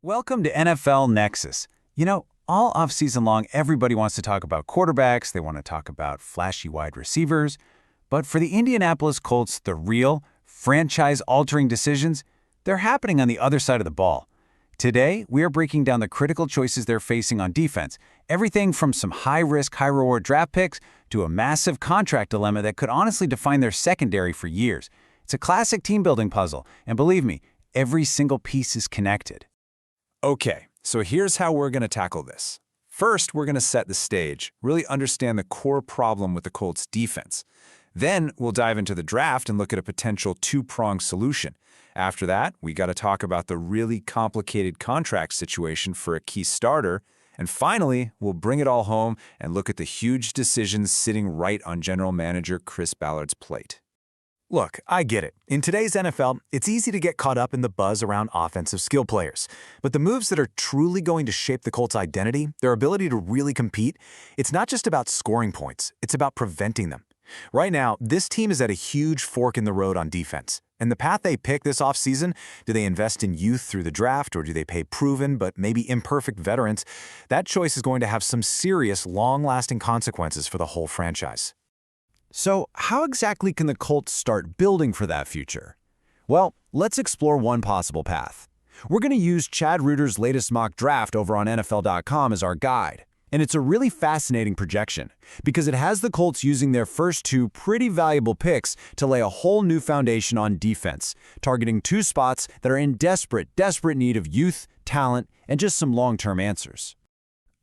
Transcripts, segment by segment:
Welcome to NFL Nexus. All offseason long, everybody wants to talk about quarterbacks, they want to talk about flashy wide receivers. But for the Indianapolis Colts, the real, franchise-altering decisions, they're happening on the other side of the ball. Today, we are breaking down the critical choices they're facing on defense, everything from some high-risk, high-reward draft picks to a massive contract dilemma that could honestly define their secondary for years. It's a classic team-building puzzle, and believe me, every single piece is connected. Okay, so here's how we're going to tackle this. First, we're going to set the stage, really understand the core problem with the Colts' defense. Then, we'll dive into the draft and look at a potential two-pronged solution. After that, we got to talk about the really complicated contract situation for a key starter. And finally, we'll bring it all home and look at the huge decisions sitting right on General Manager Chris Ballard's plate. Look, I get it. In today's NFL, it's easy to get caught up in the buzz around offensive skill players. But the moves that are truly going to shape the Colts' identity, their ability to really compete, it's not just about scoring points, it's about preventing them. Right now, this team is at a huge fork in the road on defense. And the path they pick this offseason, do they invest in youth through the draft or do they pay proven but maybe imperfect veterans? That choice is going to have some serious, long-lasting consequences for the whole franchise. So, how exactly can the Colts start building for that future? Well, let's explore one possible path. We're going to use Chad Reuter's latest mock draft over on NFL.com as our guide. And it's a really fascinating projection because it has the Colts using their first two pretty valuable picks to lay a whole new foundation on defense, targeting two spots that are in desperate need of youth, talent, and just some long-term answers.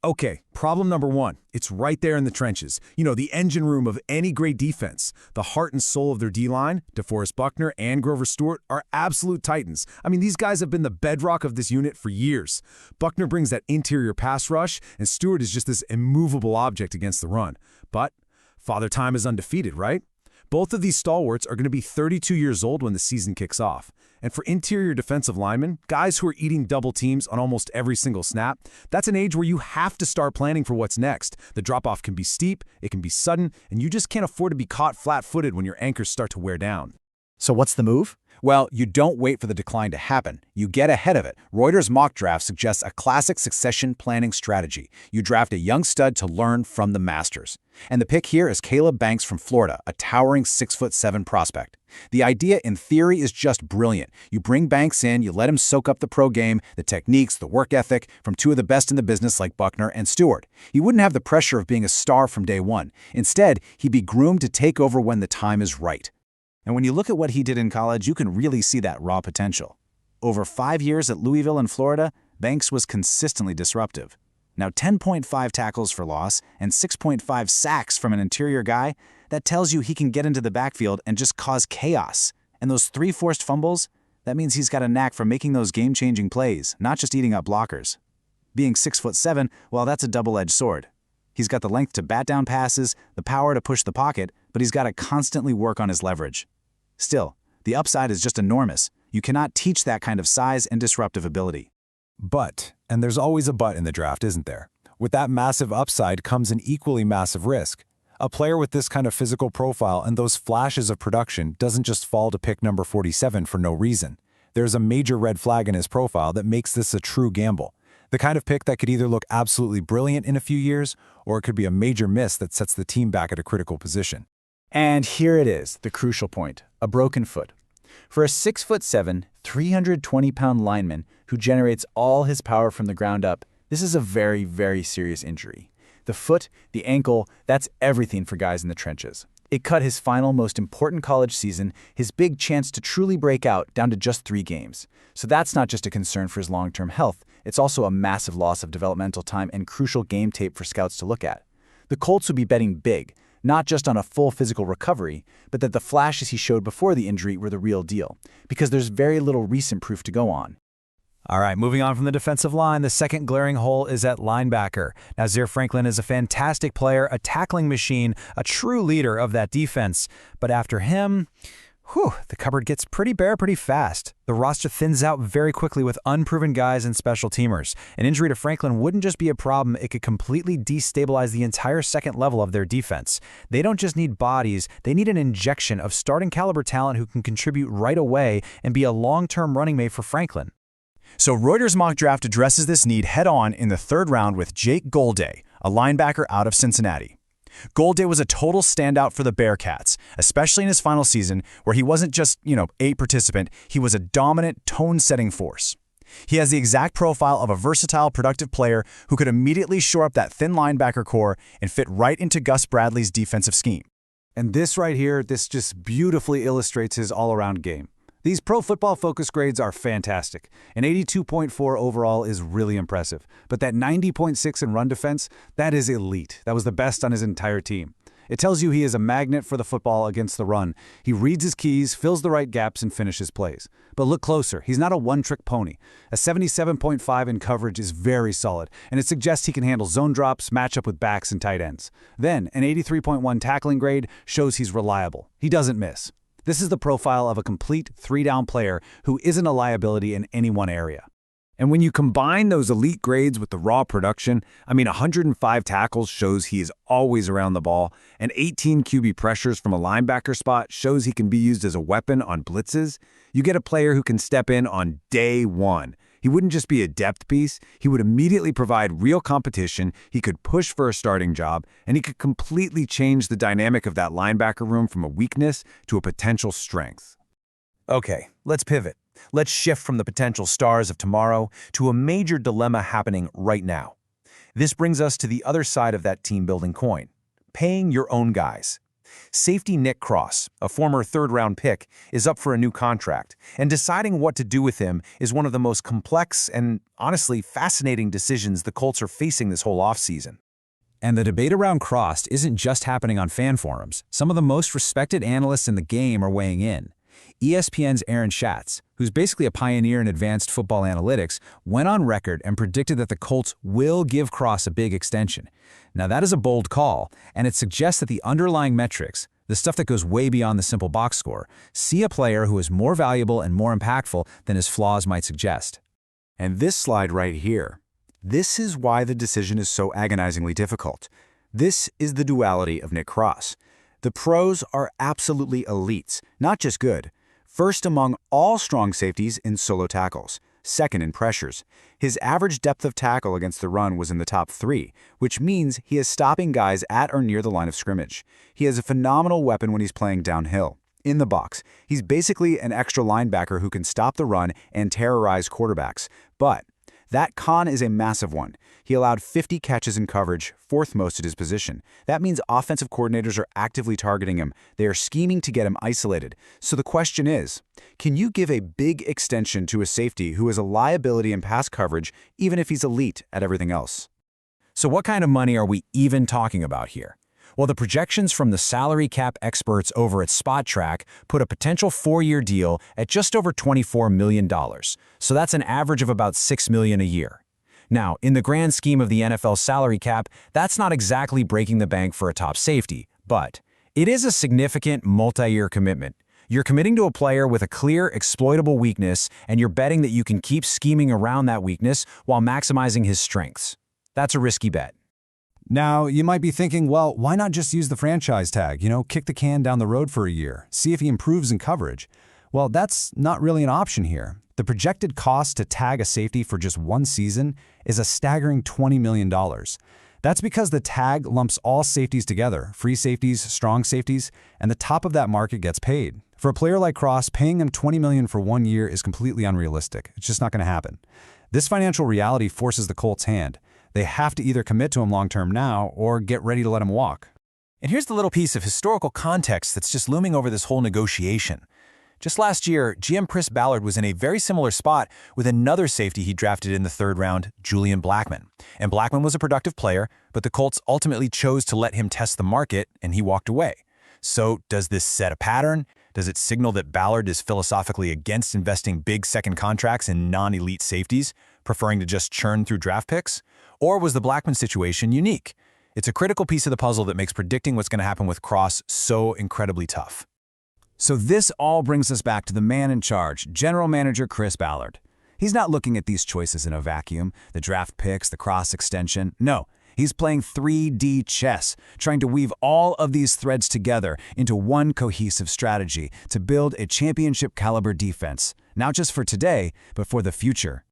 Okay, problem number one. It's right there in the trenches. The engine room of any great defense. The heart and soul of their D-line, DeForest Buckner and Grover Stewart, are absolute titans. These guys have been the bedrock of this unit for years. Buckner brings that interior pass rush, and Stewart is just this immovable object against the run. But Father Time is undefeated, right? Both of these stalwarts are going to be 32 years old when the season kicks off. And for interior defensive linemen, guys who are eating double teams on almost every single snap, that's an age where you have to start planning for what's next. The drop-off can be steep, it can be sudden, and you just can't afford to be caught flat-footed when your anchors start to wear down. So what's the move? Well, you don't wait for the decline to happen. You get ahead of it. Reuter's mock draft suggests a classic succession planning strategy. You draft a young stud to learn from the masters. And the pick here is Caleb Banks from Florida, a towering 6'7" prospect. The idea in theory is just brilliant. You bring Banks in, you let him soak up the pro game, the techniques, the work ethic from two of the best in the business like Buckner and Stewart. He wouldn't have the pressure of being a star from day one. Instead, he'd be groomed to take over when the time is right. And when you look at what he did in college, you can really see that raw potential. Over 5 years at Louisville and Florida, Banks was consistently disruptive. Now 10.5 tackles for loss and 6.5 sacks from an interior guy, that tells you he can get into the backfield and just cause chaos. And those 3 forced fumbles, that means he's got a knack for making those game-changing plays, not just eating up blockers. Being 6'7", well, that's a double-edged sword. He's got the length to bat down passes, the power to push the pocket, but he's got to constantly work on his leverage. Still, the upside is just enormous. You cannot teach that kind of size and disruptive ability. But, and there's always a but in the draft, isn't there? With that massive upside comes an equally massive risk. A player with this kind of physical profile and those flashes of production doesn't just fall to pick number 47 for no reason. There's a major red flag in his profile that makes this a true gamble. The kind of pick that could either look absolutely brilliant in a few years, or it could be a major miss that sets the team back at a critical position. And here it is, the crucial point, a broken foot. For a 6'7", 320-pound lineman who generates all his power from the ground up, this is a very, very serious injury. The foot, the ankle, that's everything for guys in the trenches. It cut his final, most important college season, his big chance to truly break out, down to just 3 games. So that's not just a concern for his long-term health, it's also a massive loss of developmental time and crucial game tape for scouts to look at. The Colts would be betting big, not just on a full physical recovery, but that the flashes he showed before the injury were the real deal, because there's very little recent proof to go on. All right, moving on from the defensive line, the second glaring hole is at linebacker. Now, Zaire Franklin is a fantastic player, a tackling machine, a true leader of that defense. But after him, the cupboard gets pretty bare pretty fast. The roster thins out very quickly with unproven guys and special teamers. An injury to Franklin wouldn't just be a problem, it could completely destabilize the entire second level of their defense. They don't just need bodies, they need an injection of starting caliber talent who can contribute right away and be a long-term running mate for Franklin. So Reuters mock draft addresses this need head-on in the third round with Jake Golday, a linebacker out of Cincinnati. Golday was a total standout for the Bearcats, especially in his final season, where he wasn't just, a participant, he was a dominant, tone-setting force. He has the exact profile of a versatile, productive player who could immediately shore up that thin linebacker core and fit right into Gus Bradley's defensive scheme. And this right here, this just beautifully illustrates his all-around game. These Pro Football Focus grades are fantastic. An 82.4 overall is really impressive. But that 90.6 in run defense, that is elite. That was the best on his entire team. It tells you he is a magnet for the football against the run. He reads his keys, fills the right gaps, and finishes plays. But look closer. He's not a one-trick pony. A 77.5 in coverage is very solid, and it suggests he can handle zone drops, match up with backs and tight ends. Then, an 83.1 tackling grade shows he's reliable. He doesn't miss. This is the profile of a complete three-down player who isn't a liability in any one area. And when you combine those elite grades with the raw production, 105 tackles shows he is always around the ball, and 18 QB pressures from a linebacker spot shows he can be used as a weapon on blitzes. You get a player who can step in on day one. He wouldn't just be a depth piece, he would immediately provide real competition, he could push for a starting job, and he could completely change the dynamic of that linebacker room from a weakness to a potential strength. Okay, let's pivot. Let's shift from the potential stars of tomorrow to a major dilemma happening right now. This brings us to the other side of that team-building coin, paying your own guys. Safety Nick Cross, a former third-round pick, is up for a new contract, and deciding what to do with him is one of the most complex and, honestly, fascinating decisions the Colts are facing this whole offseason. And the debate around Cross isn't just happening on fan forums. Some of the most respected analysts in the game are weighing in. ESPN's Aaron Schatz, who's basically a pioneer in advanced football analytics, went on record and predicted that the Colts will give Cross a big extension. Now that is a bold call, and it suggests that the underlying metrics, the stuff that goes way beyond the simple box score, see a player who is more valuable and more impactful than his flaws might suggest. And this slide right here, this is why the decision is so agonizingly difficult. This is the duality of Nick Cross. The pros are absolutely elites, not just good. First among all strong safeties in solo tackles, second in pressures. His average depth of tackle against the run was in the top 3, which means he is stopping guys at or near the line of scrimmage. He has a phenomenal weapon when he's playing downhill. In the box, he's basically an extra linebacker who can stop the run and terrorize quarterbacks. But that con is a massive one. He allowed 50 catches in coverage, fourth most at his position. That means offensive coordinators are actively targeting him. They are scheming to get him isolated. So the question is, can you give a big extension to a safety who is a liability in pass coverage, even if he's elite at everything else? So what kind of money are we even talking about here? Well, the projections from the salary cap experts over at SpotTrack put a potential 4-year deal at just over $24 million. So that's an average of about $6 million a year. Now, in the grand scheme of the NFL salary cap, that's not exactly breaking the bank for a top safety, but it is a significant multi-year commitment. You're committing to a player with a clear, exploitable weakness, and you're betting that you can keep scheming around that weakness while maximizing his strengths. That's a risky bet. Now, you might be thinking, well, why not just use the franchise tag? Kick the can down the road for a year, see if he improves in coverage. Well, that's not really an option here. The projected cost to tag a safety for just one season is a staggering $20 million. That's because the tag lumps all safeties together, free safeties, strong safeties, and the top of that market gets paid. For a player like Cross, paying him $20 million for 1 year is completely unrealistic. It's just not going to happen. This financial reality forces the Colts' hand. They have to either commit to him long-term now or get ready to let him walk. And here's the little piece of historical context that's just looming over this whole negotiation. Just last year, GM Chris Ballard was in a very similar spot with another safety he drafted in the third round, Julian Blackmon. And Blackmon was a productive player, but the Colts ultimately chose to let him test the market, and he walked away. So does this set a pattern? Does it signal that Ballard is philosophically against investing big second contracts in non-elite safeties, preferring to just churn through draft picks? Or was the Blackmon situation unique? It's a critical piece of the puzzle that makes predicting what's going to happen with Cross so incredibly tough. So this all brings us back to the man in charge, General Manager Chris Ballard. He's not looking at these choices in a vacuum, the draft picks, the Cross extension. No, he's playing 3D chess, trying to weave all of these threads together into one cohesive strategy to build a championship-caliber defense, not just for today, but for the future.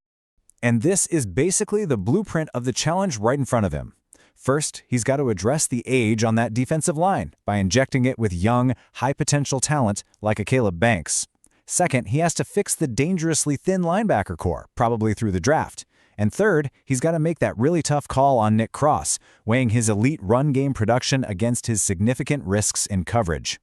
And this is basically the blueprint of the challenge right in front of him. First, he's got to address the age on that defensive line by injecting it with young, high-potential talent like a Caleb Banks. Second, he has to fix the dangerously thin linebacker core, probably through the draft. And third, he's got to make that really tough call on Nick Cross, weighing his elite run game production against his significant risks in coverage.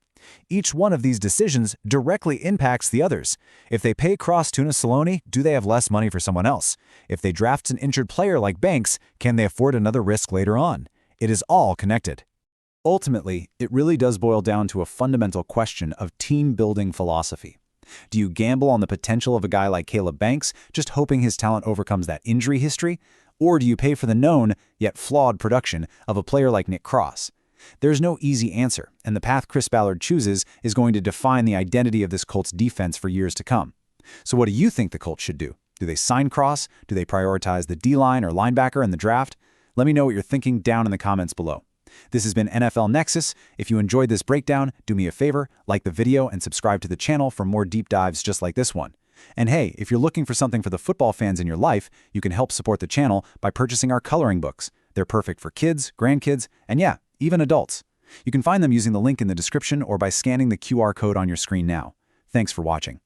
Each one of these decisions directly impacts the others. If they pay Cross Tuna-Saloni, do they have less money for someone else? If they draft an injured player like Banks, can they afford another risk later on? It is all connected. Ultimately, it really does boil down to a fundamental question of team-building philosophy. Do you gamble on the potential of a guy like Caleb Banks, just hoping his talent overcomes that injury history? Or do you pay for the known, yet flawed production of a player like Nick Cross? There's no easy answer, and the path Chris Ballard chooses is going to define the identity of this Colts defense for years to come. So what do you think the Colts should do? Do they sign Cross? Do they prioritize the D-line or linebacker in the draft? Let me know what you're thinking down in the comments below. This has been NFL Nexus. If you enjoyed this breakdown, do me a favor, like the video and subscribe to the channel for more deep dives just like this one. And hey, if you're looking for something for the football fans in your life, you can help support the channel by purchasing our coloring books. They're perfect for kids, grandkids, and yeah, even adults. You can find them using the link in the description or by scanning the QR code on your screen now. Thanks for watching.